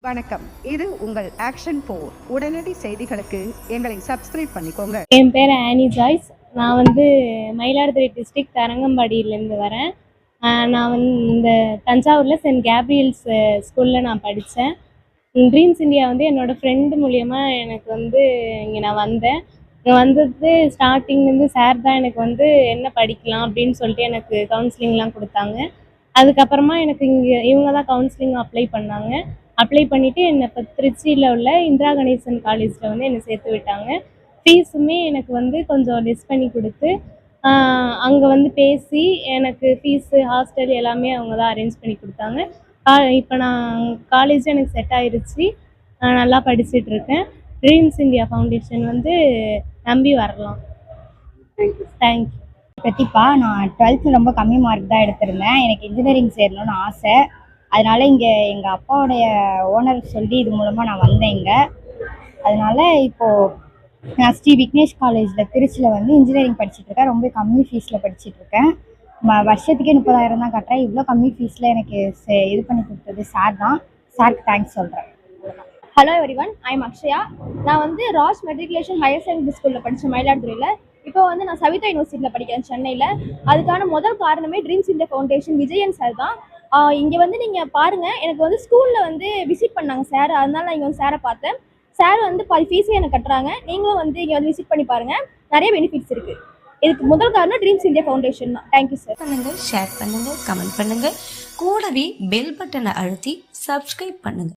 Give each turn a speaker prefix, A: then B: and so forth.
A: வணக்கம். இது உங்கள் ஆக்ஷன் 4 உடனடி செய்திகளுக்கு எங்களை சப்ஸ்கிரைப் பண்ணிக்கோங்க.
B: என் பேர் ஆனி ஜாய்ஸ். நான் மயிலாடுதுறை டிஸ்ட்ரிக்ட் தரங்கம்பாடியிலேருந்து வரேன். நான் இந்த தஞ்சாவூரில் சென்ட் கேப்ரியல்ஸ் ஸ்கூலில் நான் படித்தேன். ட்ரீம்ஸ் இந்தியா என்னோடய ஃப்ரெண்டு மூலயமா எனக்கு இங்கே நான் வந்தேன். இங்கே வந்தது ஸ்டார்டிங்லேருந்து சார் தான் எனக்கு என்ன படிக்கலாம் அப்படின்னு சொல்லிட்டு எனக்கு கவுன்சிலிங்லாம் கொடுத்தாங்க. அதுக்கப்புறமா எனக்கு இவங்க தான் கவுன்சிலிங் அப்ளை பண்ணாங்க. அப்ளை பண்ணிவிட்டு என்னை இப்போ திருச்சியில் உள்ள இந்திரா கணேசன் காலேஜில் என்னை சேர்த்து விட்டாங்க. ஃபீஸுமே எனக்கு கொஞ்சம் லெஸ் பண்ணி கொடுத்து அங்கே பேசி எனக்கு ஃபீஸு ஹாஸ்டல் எல்லாமே அவங்க தான் அரேஞ்ச் பண்ணி கொடுத்தாங்க. இப்போ நான் காலேஜ் எனக்கு செட் ஆகிருச்சு. நான் நல்லா படிச்சுட்ருக்கேன். ட்ரீம்ஸ் இந்தியா ஃபவுண்டேஷன் நம்பி வரலாம். தேங்க்யூ.
C: பிரதீபா. நான் 12th ரொம்ப கம்மி மார்க் தான் எடுத்திருந்தேன். எனக்கு இன்ஜினியரிங் சேரணும்னு ஆசை. அதனால் இங்கே எங்கள் அப்பாவுடைய ஓனர் சொல்லி இது மூலமாக நான் வந்தேன் இங்கே. அதனால் இப்போது நான் ஸ்ரீ விக்னேஷ் காலேஜில் திருச்சியில் இன்ஜினியரிங் படிச்சுட்ருக்கேன். ரொம்ப கம்மி ஃபீஸில் படிச்சுட்ருக்கேன். வருஷத்துக்கே 30,000 தான் கட்டுறேன். இவ்வளோ கம்மி ஃபீஸில் எனக்கு இது பண்ணி கொடுத்தது சார் தான். சாருக்கு தேங்க்ஸ் சொல்கிறேன்.
D: Hello everyone, I am Akshaya. நான் ராஜ் மெட்ரிகுலேஷன் ஹையர் செகண்டரி ஸ்கூலில் படித்தேன் மயிலாடுதுறையில். இப்போ நான் சவிதா யூனிவர்சிட்டியில் படிக்கிறேன் சென்னையில். அதுக்கான முதல் காரணமே dreams India foundation Vijayan sir தான். இங்கே நீங்கள் பாருங்கள், எனக்கு ஸ்கூலில் விசிட் பண்ணாங்க சார். அதனால நான் இங்கே சாரை பார்த்தேன். சார் பாதி ஃபீஸே எனக்கு கட்டுறாங்க. நீங்களும் இங்கே விசிட் பண்ணி பாருங்கள். நிறைய பெனிஃபிட்ஸ் இருக்குது. இதுக்கு முதல் காரணம் ட்ரீம்ஸ் இந்தியா ஃபவுண்டேஷன் தான். Thank you sir.
E: பண்ணுங்கள், ஷேர் பண்ணுங்கள், கமெண்ட் பண்ணுங்கள். கூடவே பெல் பட்டனை அழுத்தி சப்ஸ்கிரைப் பண்ணுங்கள்.